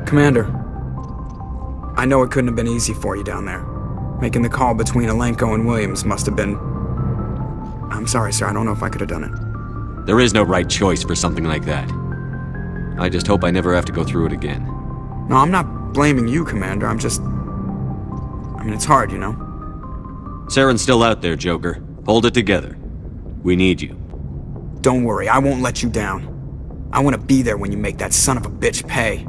Commander, I know it couldn't have been easy for you down there. Making the call between Alenko and Williams must have been... I'm sorry, sir, I don't know if I could have done it. There is no right choice for something like that. I just hope I never have to go through it again. No, I'm not blaming you, Commander, I'm just... it's hard, you know? Saren's still out there, Joker. Hold it together. We need you. Don't worry, I won't let you down. I want to be there when you make that son of a bitch pay.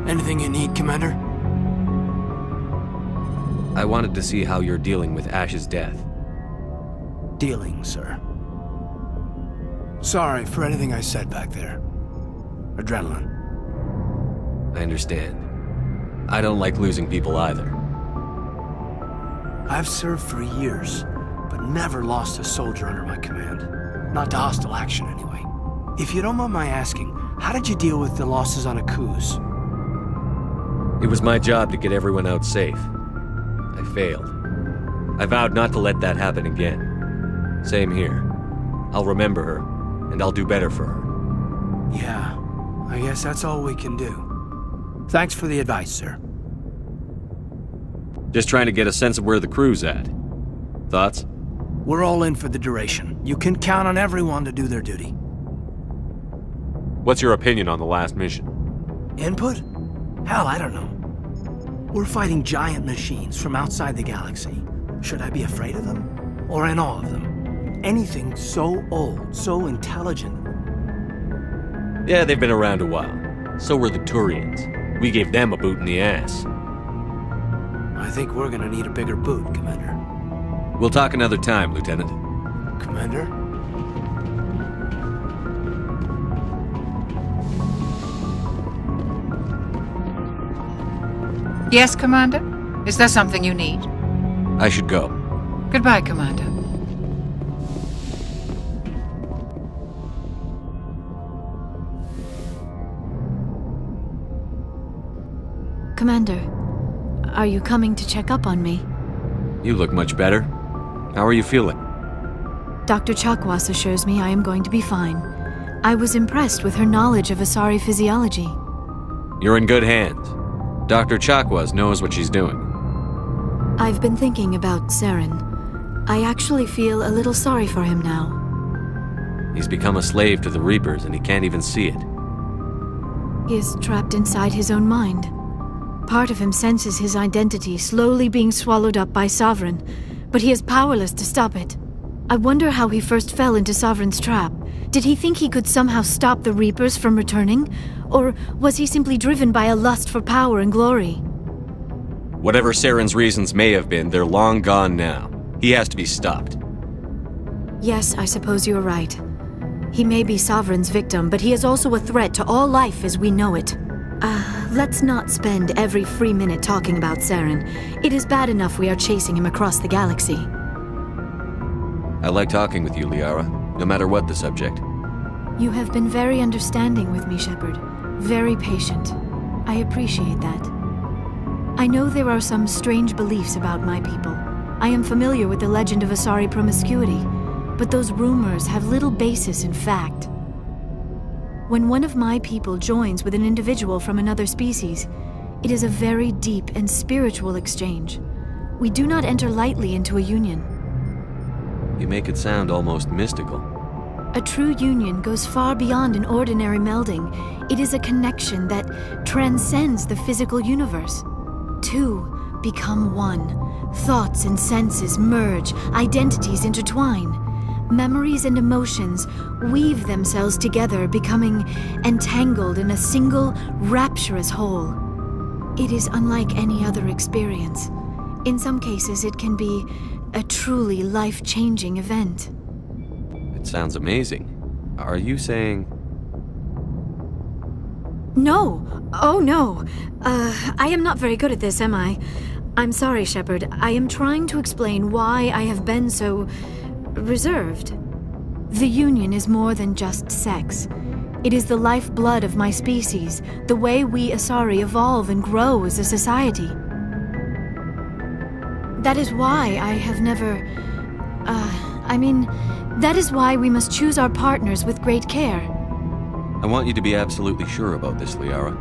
Anything you need, Commander? I wanted to see how you're dealing with Ash's death. Dealing, sir. Sorry for anything I said back there. Adrenaline. I understand. I don't like losing people either. I've served for years, but never lost a soldier under my command. Not to hostile action, anyway. If you don't mind my asking, how did you deal with the losses on Akuz? It was my job to get everyone out safe. I failed. I vowed not to let that happen again. Same here. I'll remember her, and I'll do better for her. Yeah, I guess that's all we can do. Thanks for the advice, sir. Just trying to get a sense of where the crew's at. Thoughts? We're all in for the duration. You can count on everyone to do their duty. What's your opinion on the last mission? Input? Hell, I don't know. We're fighting giant machines from outside the galaxy. Should I be afraid of them? Or in awe of them? Anything so old, so intelligent. Yeah, they've been around a while. So were the Turians. We gave them a boot in the ass. I think we're gonna need a bigger boot, Commander. We'll talk another time, Lieutenant. Commander? Yes, Commander? Is there something you need? I should go. Goodbye, Commander. Commander, are you coming to check up on me? You look much better. How are you feeling? Dr. Chakwas assures me I am going to be fine. I was impressed with her knowledge of Asari physiology. You're in good hands. Dr. Chakwas knows what she's doing. I've been thinking about Saren. I actually feel a little sorry for him now. He's become a slave to the Reapers and he can't even see it. He is trapped inside his own mind. Part of him senses his identity slowly being swallowed up by Sovereign, but he is powerless to stop it. I wonder how he first fell into Sovereign's trap. Did he think he could somehow stop the Reapers from returning? Or was he simply driven by a lust for power and glory? Whatever Saren's reasons may have been, they're long gone now. He has to be stopped. Yes, I suppose you're right. He may be Sovereign's victim, but he is also a threat to all life as we know it. Let's not spend every free minute talking about Saren. It is bad enough we are chasing him across the galaxy. I like talking with you, Liara, no matter what the subject. You have been very understanding with me, Shepard. Very patient. I appreciate that. I know there are some strange beliefs about my people. I am familiar with the legend of Asari promiscuity, but those rumors have little basis in fact. When one of my people joins with an individual from another species, it is a very deep and spiritual exchange. We do not enter lightly into a union. You make it sound almost mystical. A true union goes far beyond an ordinary melding. It is a connection that transcends the physical universe. Two become one. Thoughts and senses merge, identities intertwine. Memories and emotions weave themselves together, becoming entangled in a single, rapturous whole. It is unlike any other experience. In some cases, it can be a truly life-changing event. It sounds amazing. Are you saying... No! Oh, no! I am not very good at this, am I? I'm sorry, Shepard. I am trying to explain why I have been so... reserved. The Union is more than just sex. It is the lifeblood of my species, the way we Asari evolve and grow as a society. That is why I have never... that is why we must choose our partners with great care. I want you to be absolutely sure about this, Liara.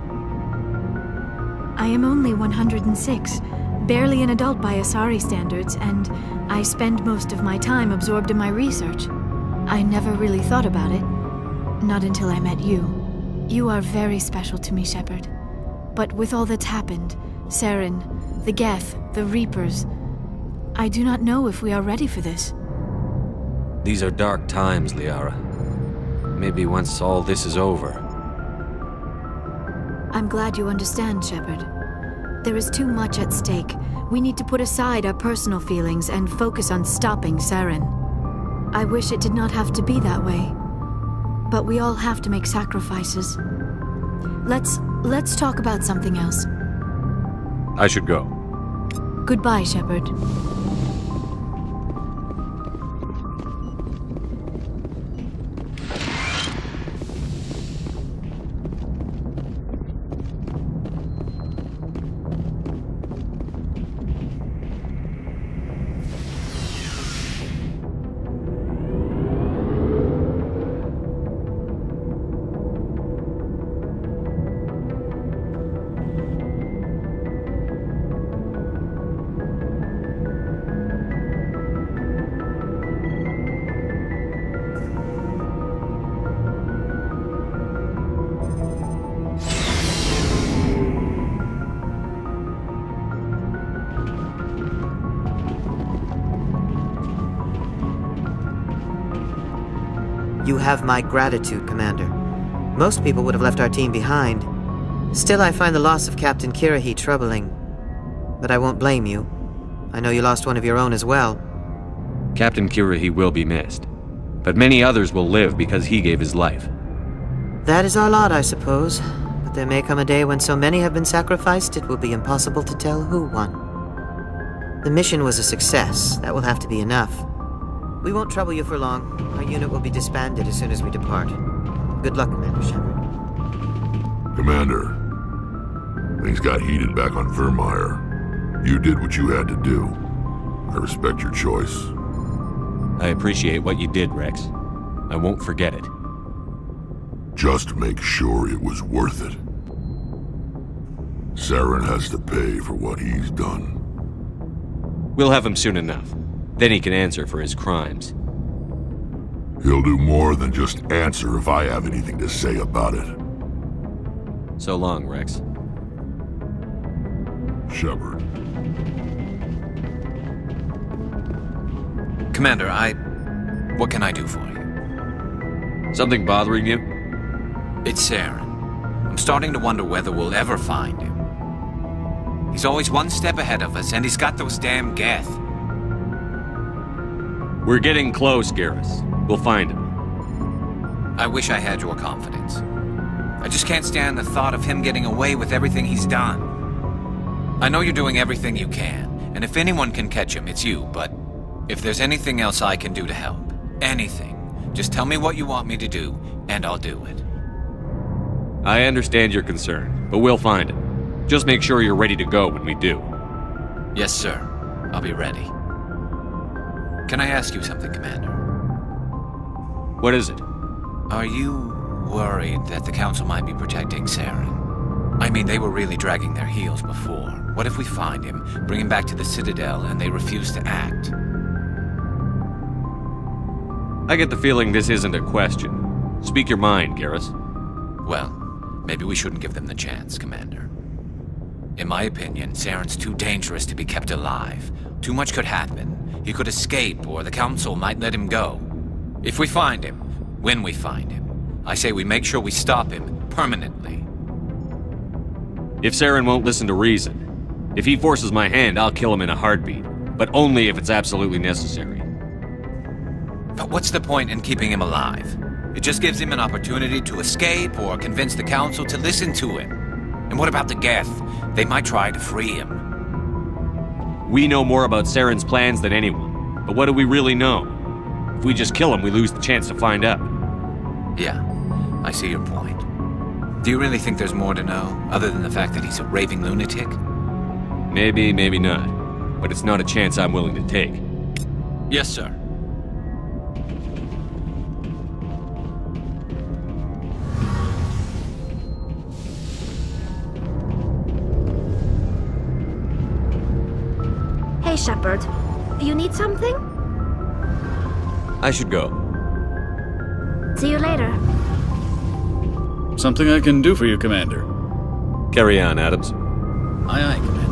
I am only 106, barely an adult by Asari standards, and I spend most of my time absorbed in my research. I never really thought about it. Not until I met you. You are very special to me, Shepard. But with all that's happened, Saren, the Geth, the Reapers, I do not know if we are ready for this. These are dark times, Liara. Maybe once all this is over... I'm glad you understand, Shepard. There is too much at stake. We need to put aside our personal feelings and focus on stopping Saren. I wish it did not have to be that way. But we all have to make sacrifices. Let's talk about something else. I should go. Goodbye, Shepard. You have my gratitude, Commander. Most people would have left our team behind. Still, I find the loss of Captain Kirahi troubling. But I won't blame you. I know you lost one of your own as well. Captain Kirahi will be missed. But many others will live because he gave his life. That is our lot, I suppose. But there may come a day when so many have been sacrificed, it will be impossible to tell who won. The mission was a success. That will have to be enough. We won't trouble you for long. Our unit will be disbanded as soon as we depart. Good luck, Commander Shepard. Commander, things got heated back on Vermeer. You did what you had to do. I respect your choice. I appreciate what you did, Rex. I won't forget it. Just make sure it was worth it. Saren has to pay for what he's done. We'll have him soon enough. Then he can answer for his crimes. He'll do more than just answer if I have anything to say about it. So long, Rex. Shepard. Commander, what can I do for you? Something bothering you? It's Saren. I'm starting to wonder whether we'll ever find him. He's always one step ahead of us, and he's got those damn Geth. We're getting close, Garrus. We'll find him. I wish I had your confidence. I just can't stand the thought of him getting away with everything he's done. I know you're doing everything you can, and if anyone can catch him, it's you, but if there's anything else I can do to help, anything, just tell me what you want me to do, and I'll do it. I understand your concern, but we'll find him. Just make sure you're ready to go when we do. Yes, sir. I'll be ready. Can I ask you something, Commander? What is it? Are you worried that the Council might be protecting Saren? I mean, they were really dragging their heels before. What if we find him, bring him back to the Citadel, and they refuse to act? I get the feeling this isn't a question. Speak your mind, Garrus. Well, maybe we shouldn't give them the chance, Commander. In my opinion, Saren's too dangerous to be kept alive. Too much could happen. He could escape, or the Council might let him go. If we find him, when we find him, I say we make sure we stop him permanently. If Saren won't listen to reason, if he forces my hand, I'll kill him in a heartbeat. but only if it's absolutely necessary. But what's the point in keeping him alive? It just gives him an opportunity to escape or convince the council to listen to him. And what about the Geth? They might try to free him. We know more about Saren's plans than anyone, but what do we really know? If we just kill him, we lose the chance to find out. Yeah, I see your point. Do you really think there's more to know, other than the fact that he's a raving lunatic? Maybe, maybe not. But it's not a chance I'm willing to take. Yes, sir. Hey, Shepard. You need something? I should go. See you later. Something I can do for you, Commander. Carry on, Adams. Aye, aye, Commander.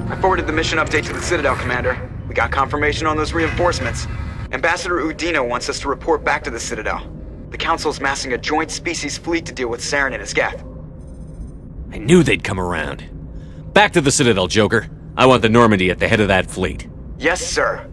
I forwarded the mission update to the Citadel, Commander. We got confirmation on those reinforcements. Ambassador Udina wants us to report back to the Citadel. The Council's massing a joint species fleet to deal with Saren and his Geth. I knew they'd come around. Back to the Citadel, Joker. I want the Normandy at the head of that fleet. Yes, sir.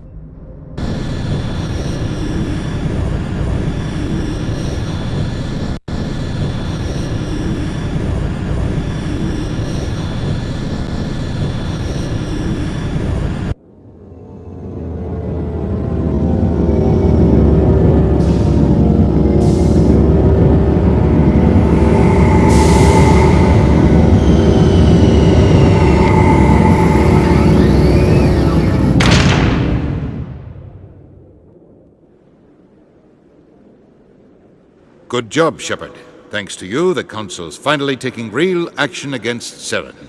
Good job, Shepard. Thanks to you, the Council's finally taking real action against Saren.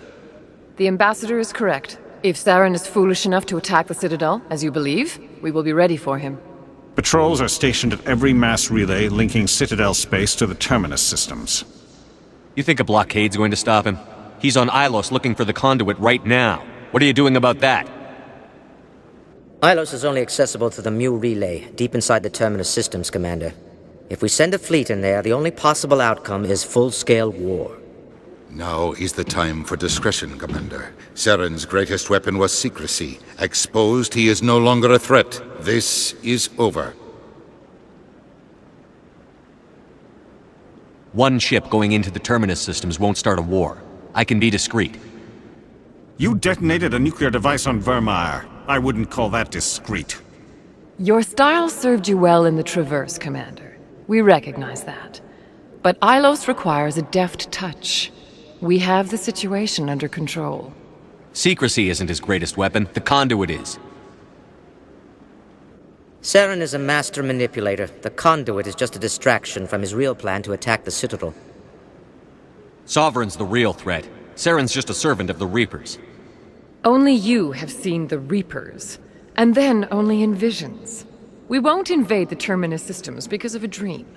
The Ambassador is correct. If Saren is foolish enough to attack the Citadel, as you believe, we will be ready for him. Patrols are stationed at every mass relay linking Citadel space to the Terminus systems. You think a blockade's going to stop him? He's on Ilos looking for the Conduit right now. What are you doing about that? Ilos is only accessible to the Mu relay, deep inside the Terminus systems, Commander. If we send a fleet in there, the only possible outcome is full-scale war. Now is the time for discretion, Commander. Saren's greatest weapon was secrecy. Exposed, he is no longer a threat. This is over. One ship going into the Terminus systems won't start a war. I can be discreet. You detonated a nuclear device on Vermeer. I wouldn't call that discreet. Your style served you well in the Traverse, Commander. We recognize that. But Ilos requires a deft touch. We have the situation under control. Secrecy isn't his greatest weapon. The Conduit is. Saren is a master manipulator. The Conduit is just a distraction from his real plan to attack the Citadel. Sovereign's the real threat. Saren's just a servant of the Reapers. Only you have seen the Reapers, and then only in visions. We won't invade the Terminus systems because of a dream.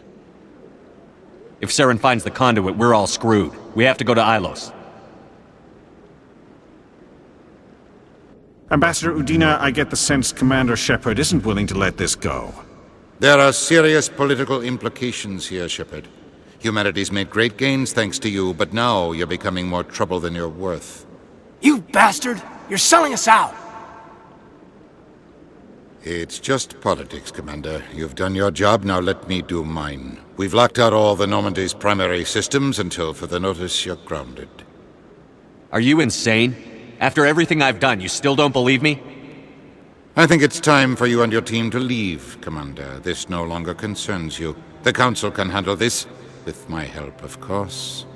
If Saren finds the Conduit, we're all screwed. We have to go to Ilos. Ambassador Udina, I get the sense Commander Shepard isn't willing to let this go. There are serious political implications here, Shepard. Humanity's made great gains thanks to you, but now you're becoming more trouble than you're worth. You bastard! You're selling us out! It's just politics, Commander. You've done your job, now let me do mine. We've locked out all the Normandy's primary systems until further notice you're grounded. Are you insane? After everything I've done, you still don't believe me? I think it's time for you and your team to leave, Commander. This no longer concerns you. The Council can handle this. with my help, of course.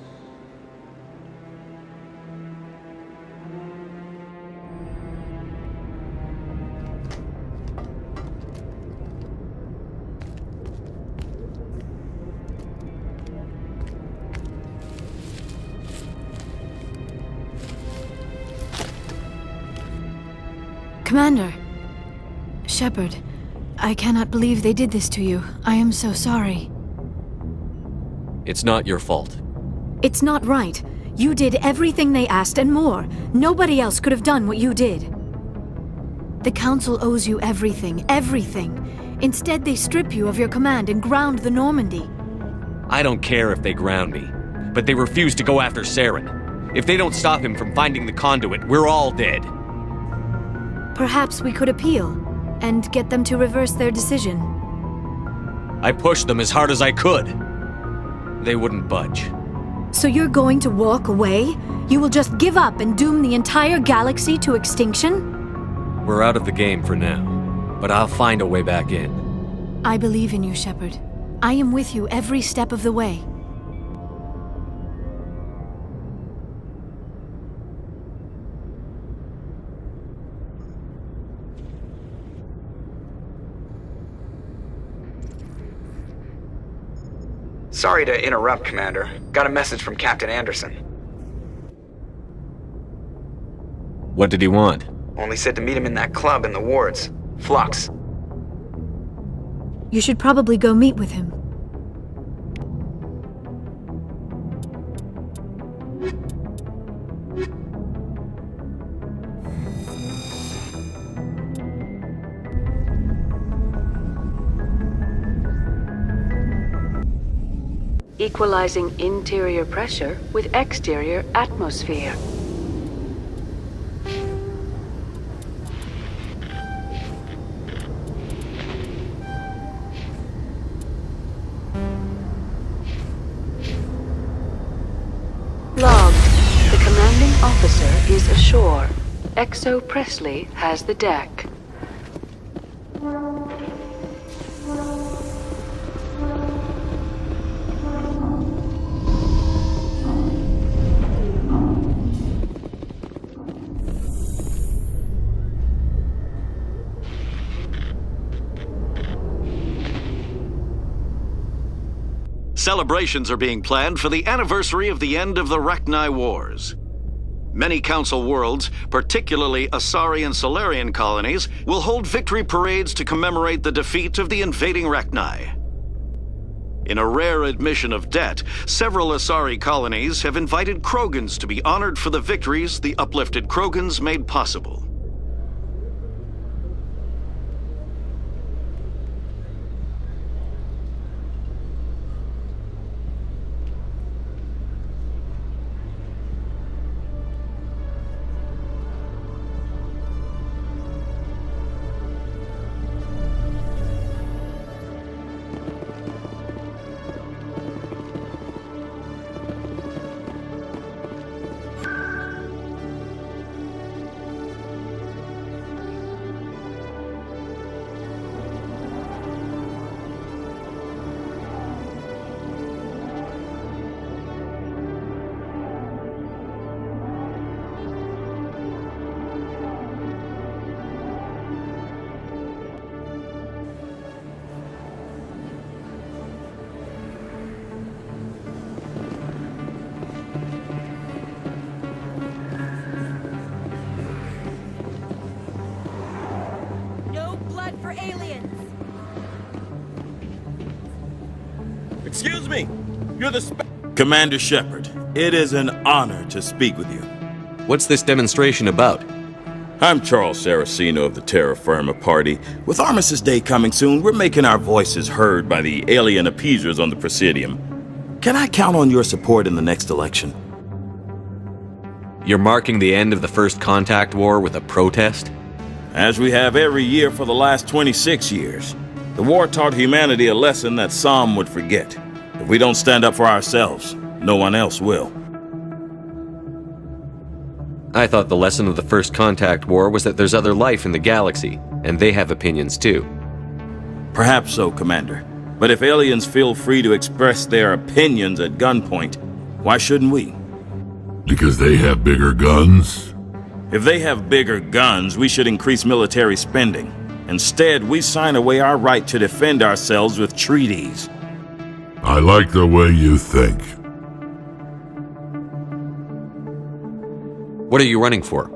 Commander. Shepard, I cannot believe they did this to you. I am so sorry. It's not your fault. It's not right. You did everything they asked and more. Nobody else could have done what you did. The Council owes you everything, everything. Instead, they strip you of your command and ground the Normandy. I don't care if they ground me, but they refuse to go after Saren. If they don't stop him from finding the Conduit, we're all dead. Perhaps we could appeal and get them to reverse their decision. I pushed them as hard as I could. They wouldn't budge. So you're going to walk away? You will just give up and doom the entire galaxy to extinction? We're out of the game for now, but I'll find a way back in. I believe in you, Shepard. I am with you every step of the way. Sorry to interrupt, Commander. Got a message from Captain Anderson. What did he want? Only said to meet him in that club in the wards. Flux. You should probably go meet with him. Equalizing interior pressure with exterior atmosphere. Logged. The commanding officer is ashore. Exo Presley has the deck. Celebrations are being planned for the anniversary of the end of the Rachni Wars. Many Council worlds, particularly Asari and Solarian colonies, will hold victory parades to commemorate the defeat of the invading Rachni. In a rare admission of debt, several Asari colonies have invited Krogans to be honored for the victories the uplifted Krogans made possible. For aliens. Excuse me. You're the Commander Shepard. It is an honor to speak with you. What's this demonstration about? I'm Charles Saraceno of the Terra Firma Party. With Armistice Day coming soon, we're making our voices heard by the alien appeasers on the Presidium. Can I count on your support in the next election? You're marking the end of the First Contact War with a protest? As we have every year for the last 26 years. The war taught humanity a lesson that some would forget. If we don't stand up for ourselves, no one else will. I thought the lesson of the First Contact War was that there's other life in the galaxy, and they have opinions too. Perhaps so, Commander. But if aliens feel free to express their opinions at gunpoint, why shouldn't we? Because they have bigger guns? If they have bigger guns, we should increase military spending. Instead, we sign away our right to defend ourselves with treaties. I like the way you think. What are you running for?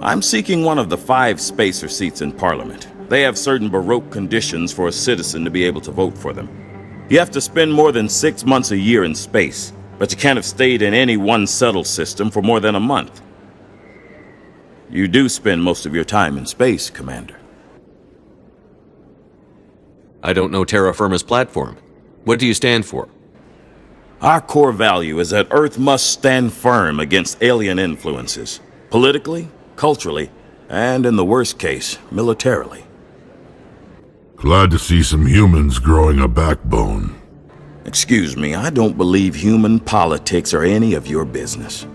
I'm seeking one of the 5 spacer seats in Parliament. They have certain baroque conditions for a citizen to be able to vote for them. You have to spend more than 6 months a year in space, but you can't have stayed in any one settled system for more than a month. You do spend most of your time in space, Commander. I don't know terra firma's platform. What do you stand for? Our core value is that Earth must stand firm against alien influences. Politically, culturally, and in the worst case, militarily. Glad to see some humans growing a backbone. Excuse me, I don't believe human politics are any of your business.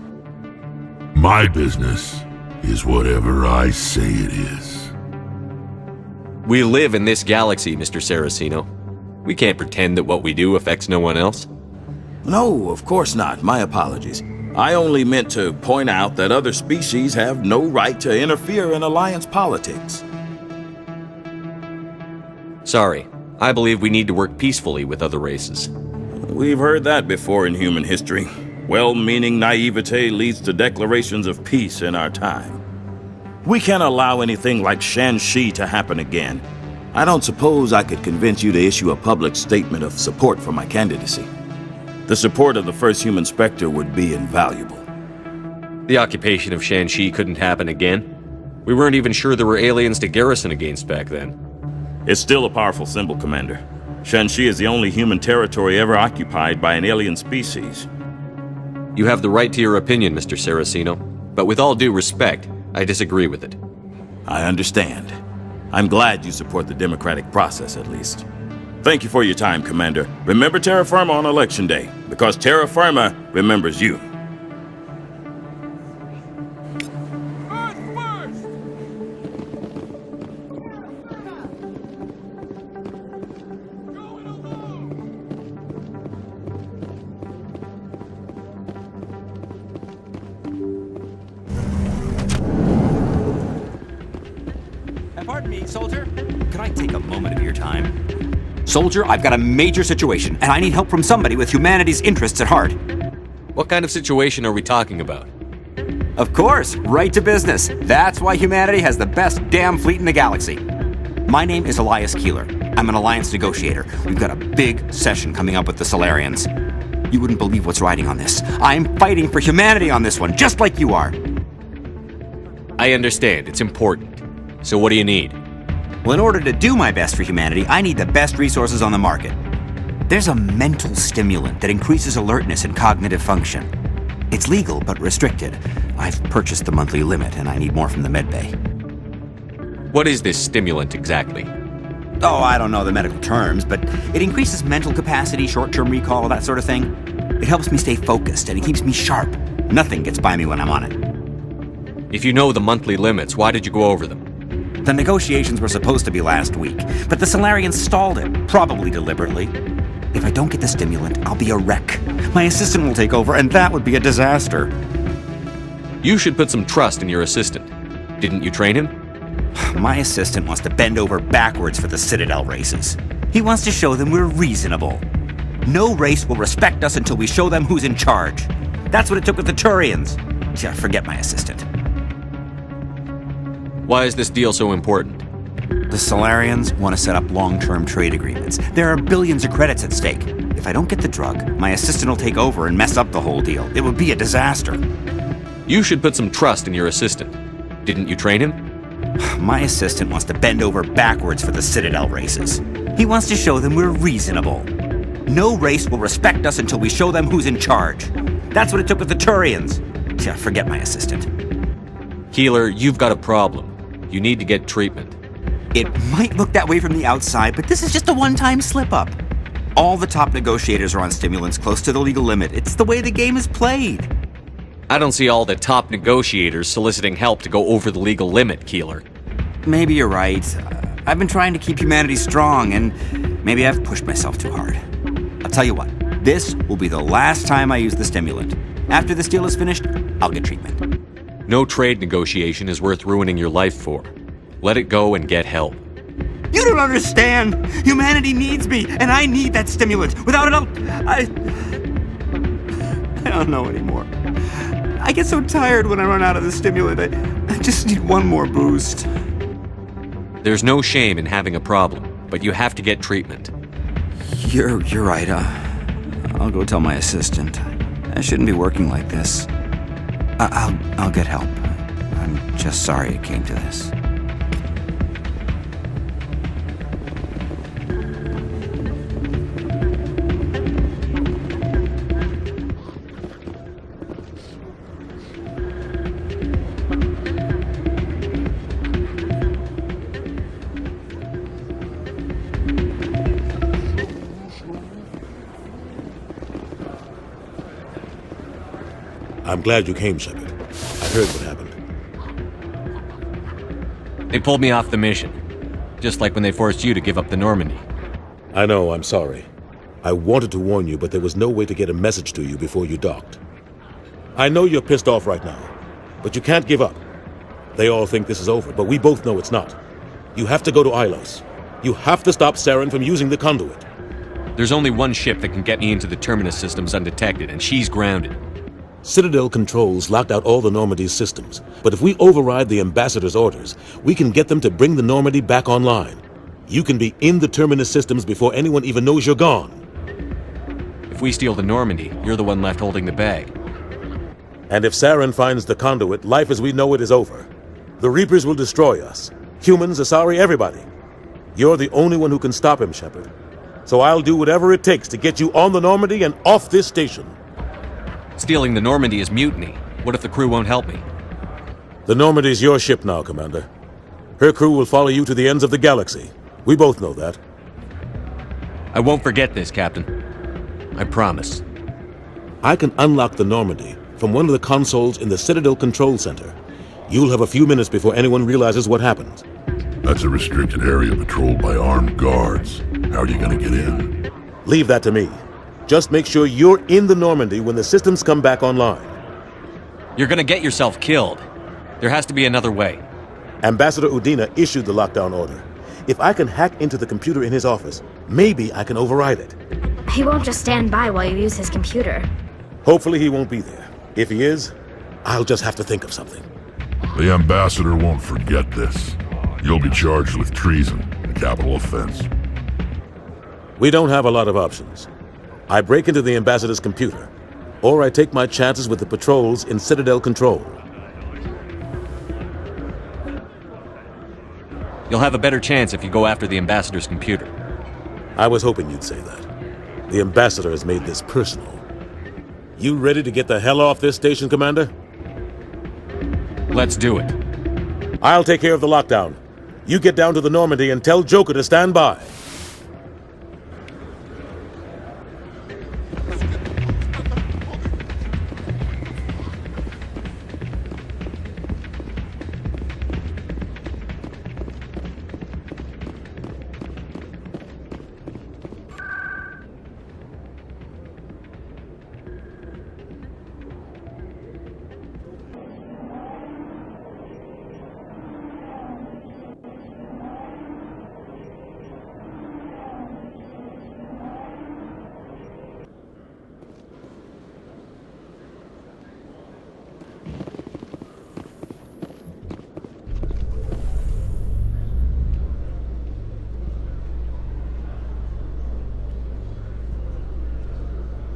My business is whatever I say it is. We live in this galaxy, Mr. Saraceno. We can't pretend that what we do affects no one else. No, of course not. My apologies. I only meant to point out that other species have no right to interfere in alliance politics. Sorry. I believe we need to work peacefully with other races. We've heard that before in human history. Well-meaning naivete leads to declarations of peace in our time. We can't allow anything like Shan-Shi to happen again. I don't suppose I could convince you to issue a public statement of support for my candidacy. The support of the first human Spectre would be invaluable. The occupation of Shan-Shi couldn't happen again. We weren't even sure there were aliens to garrison against back then. It's still a powerful symbol, Commander. Shan-Shi is the only human territory ever occupied by an alien species. You have the right to your opinion, Mr. Saraceno, but with all due respect, I disagree with it. I understand. I'm glad you support the democratic process, at least. Thank you for your time, Commander. Remember Terra Firma on Election Day, because Terra Firma remembers you. Pardon me, soldier. Could I take a moment of your time? Soldier, I've got a major situation, and I need help from somebody with humanity's interests at heart. What kind of situation are we talking about? Of course, right to business. That's why humanity has the best damn fleet in the galaxy. My name is Elias Keeler. I'm an alliance negotiator. We've got a big session coming up with the Solarians. You wouldn't believe what's riding on this. I'm fighting for humanity on this one, just like you are. I understand. It's important. So what do you need? Well, in order to do my best for humanity, I need the best resources on the market. There's a mental stimulant that increases alertness and cognitive function. It's legal, but restricted. I've purchased the monthly limit, and I need more from the medbay. What is this stimulant exactly? Oh, I don't know the medical terms, but it increases mental capacity, short-term recall, that sort of thing. It helps me stay focused, and it keeps me sharp. Nothing gets by me when I'm on it. If you know the monthly limits, why did you go over them? The negotiations were supposed to be last week, but the Solarians stalled it, probably deliberately. If I don't get the stimulant, I'll be a wreck. My assistant will take over, and that would be a disaster. You should put some trust in your assistant. Didn't you train him? My assistant wants to bend over backwards for the Citadel races. He wants to show them we're reasonable. No race will respect us until we show them who's in charge. That's what it took with the Turians. Yeah, forget my assistant. Why is this deal so important? The Solarians want to set up long-term trade agreements. There are billions of credits at stake. If I don't get the drug, my assistant will take over and mess up the whole deal. It would be a disaster. You should put some trust in your assistant. Didn't you train him? My assistant wants to bend over backwards for the Citadel races. He wants to show them we're reasonable. No race will respect us until we show them who's in charge. That's what it took with the Turians. Yeah, forget my assistant. Keeler, you've got a problem. You need to get treatment. It might look that way from the outside, but this is just a one-time slip-up. All the top negotiators are on stimulants close to the legal limit. It's the way the game is played. I don't see all the top negotiators soliciting help to go over the legal limit, Keeler. Maybe you're right. I've been trying to keep humanity strong, and Maybe I've pushed myself too hard. I'll tell you what, this will be the last time I use the stimulant. After this deal is finished, I'll get treatment. No trade negotiation is worth ruining your life for. Let it go and get help. You don't understand! Humanity needs me, and I need that stimulant. Without it, I don't know anymore. I get so tired when I run out of the stimulant. I just need one more boost. There's no shame in having a problem, but you have to get treatment. You're right. I'll go tell my assistant. I shouldn't be working like this. I'll get help. I'm just sorry it came to this. I'm glad you came, Shepard. I heard what happened. They pulled me off the mission. Just like when they forced you to give up the Normandy. I know, I'm sorry. I wanted to warn you, but there was no way to get a message to you before you docked. I know you're pissed off right now, but you can't give up. They all think this is over, but we both know it's not. You have to go to Ilos. You have to stop Saren from using the Conduit. There's only one ship that can get me into the Terminus systems undetected, and she's grounded. Citadel controls locked out all the Normandy's systems, but if we override the Ambassador's orders, we can get them to bring the Normandy back online. You can be in the Terminus systems before anyone even knows you're gone. If we steal the Normandy, you're the one left holding the bag. And if Saren finds the Conduit, life as we know it is over. The Reapers will destroy us. Humans, Asari, everybody. You're the only one who can stop him, Shepard. So I'll do whatever it takes to get you on the Normandy and off this station. Stealing the Normandy is mutiny. What if the crew won't help me? The Normandy's your ship now, Commander. Her crew will follow you to the ends of the galaxy. We both know that. I won't forget this, Captain. I promise. I can unlock the Normandy from one of the consoles in the Citadel Control Center. You'll have a few minutes before anyone realizes what happened. That's a restricted area patrolled by armed guards. How are you gonna get in? Leave that to me. Just make sure you're in the Normandy when the systems come back online. You're gonna get yourself killed. There has to be another way. Ambassador Udina issued the lockdown order. If I can hack into the computer in his office, maybe I can override it. He won't just stand by while you use his computer. Hopefully he won't be there. If he is, I'll just have to think of something. The Ambassador won't forget this. You'll be charged with treason, a capital offense. We don't have a lot of options. I break into the Ambassador's computer, or I take my chances with the patrols in Citadel Control. You'll have a better chance if you go after the Ambassador's computer. I was hoping you'd say that. The Ambassador has made this personal. You ready to get the hell off this station, Commander? Let's do it. I'll take care of the lockdown. You get down to the Normandy and tell Joker to stand by.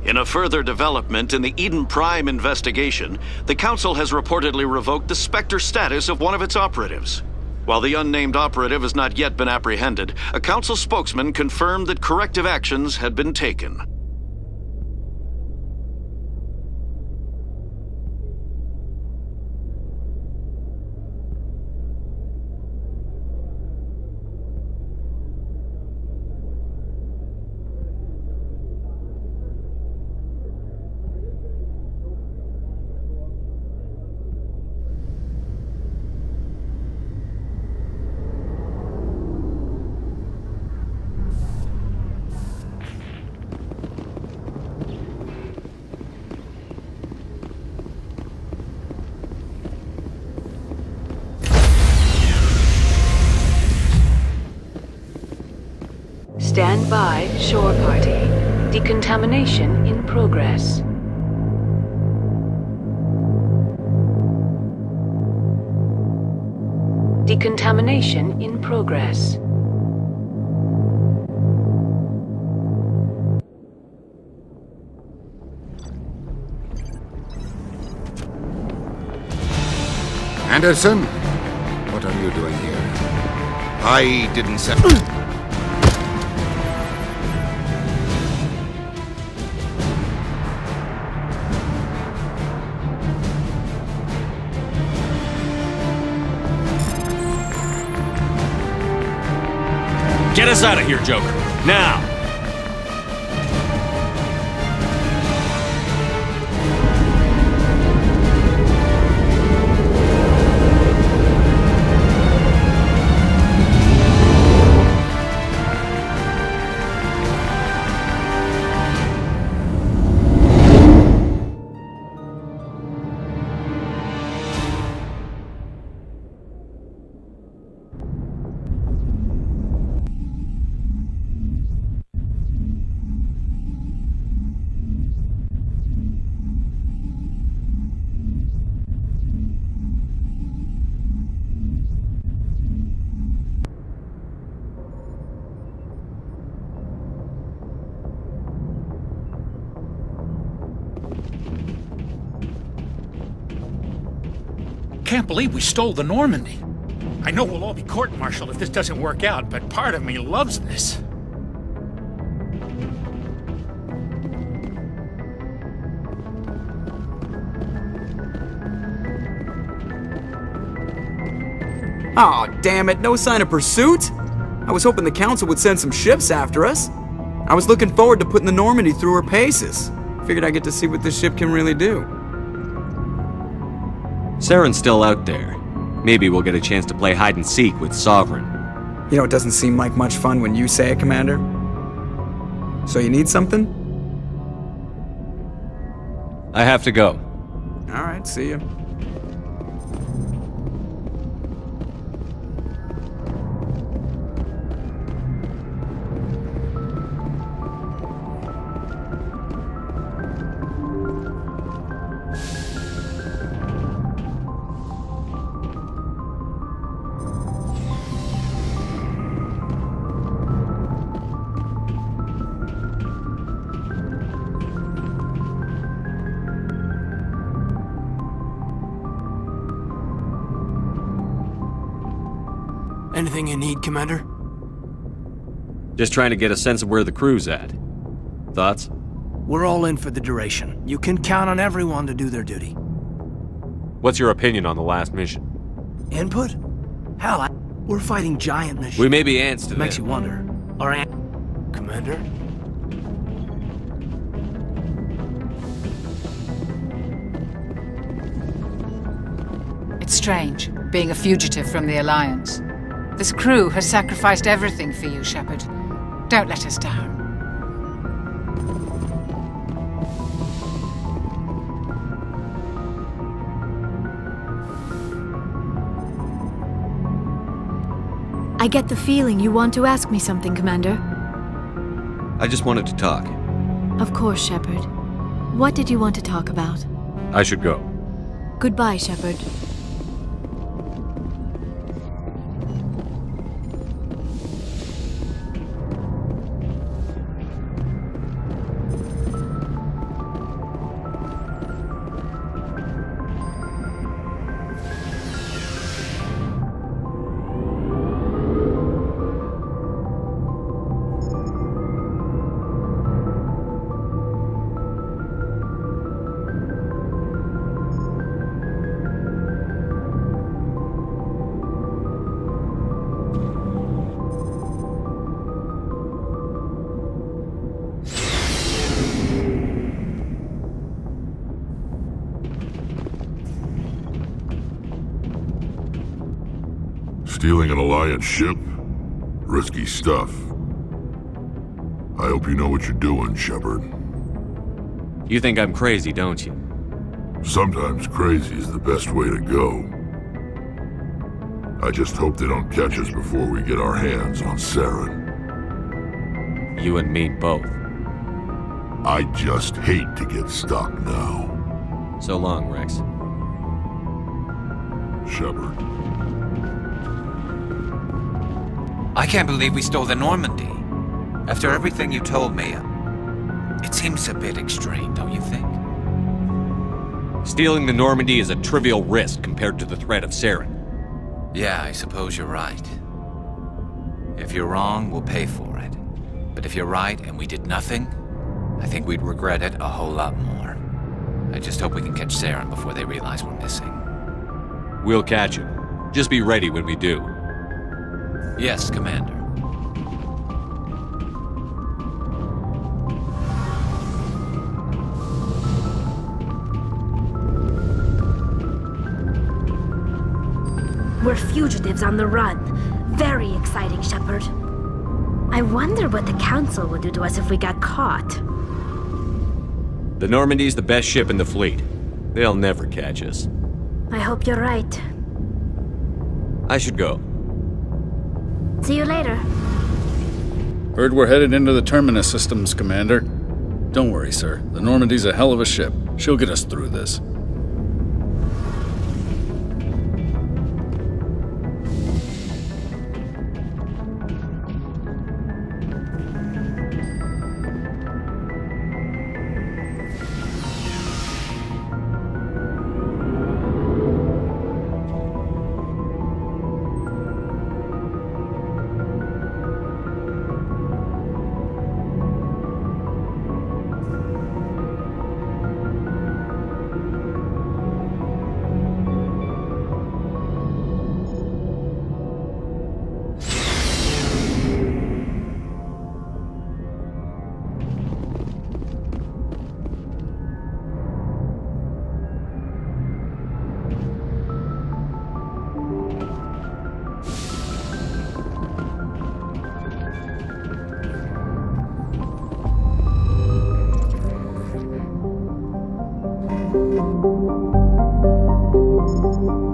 In a further development in the Eden Prime investigation, the Council has reportedly revoked the Spectre status of one of its operatives. While the unnamed operative has not yet been apprehended, a Council spokesman confirmed that corrective actions had been taken. Stand by, shore party. Decontamination in progress. Decontamination in progress. Anderson? What are you doing here? I didn't say... Get us out of here, Joker. Now! Can't believe we stole the Normandy. I know we'll all be court-martialed if this doesn't work out, but part of me loves this. Aw, damn it, no sign of pursuit? I was hoping the Council would send some ships after us. I was looking forward to putting the Normandy through her paces. Figured I'd get to see what this ship can really do. Saren's still out there. Maybe we'll get a chance to play hide-and-seek with Sovereign. You know, it doesn't seem like much fun when you say it, Commander. So you need something? I have to go. Alright, see ya. Anything you need, Commander? Just trying to get a sense of where the crew's at. Thoughts? We're all in for the duration. You can count on everyone to do their duty. What's your opinion on the last mission? Input? Hell, we're fighting giant machines. We may be ants to Makes them. you wonder. Are ant... Commander? It's strange, being a fugitive from the Alliance. This crew has sacrificed everything for you, Shepard. Don't let us down. I get the feeling you want to ask me something, Commander. I just wanted to talk. Of course, Shepard. What did you want to talk about? I should go. Goodbye, Shepard. Stealing an Alliance ship? Risky stuff. I hope you know what you're doing, Shepard. You think I'm crazy, don't you? Sometimes crazy is the best way to go. I just hope they don't catch us before we get our hands on Saren. You and me both. I just hate to get stuck now. So long, Rex. Shepard. I can't believe we stole the Normandy. After everything you told me, it seems a bit extreme, don't you think? Stealing the Normandy is a trivial risk compared to the threat of Saren. Yeah, I suppose you're right. If you're wrong, we'll pay for it. But if you're right and we did nothing, I think we'd regret it a whole lot more. I just hope we can catch Saren before they realize we're missing. We'll catch him. Just be ready when we do. Yes, Commander. We're fugitives on the run. Very exciting, Shepard. I wonder what the Council would do to us if we got caught. The Normandy's the best ship in the fleet. They'll never catch us. I hope you're right. I should go. See you later. Heard we're headed into the Terminus systems, Commander. Don't worry, sir. The Normandy's a hell of a ship. She'll get us through this.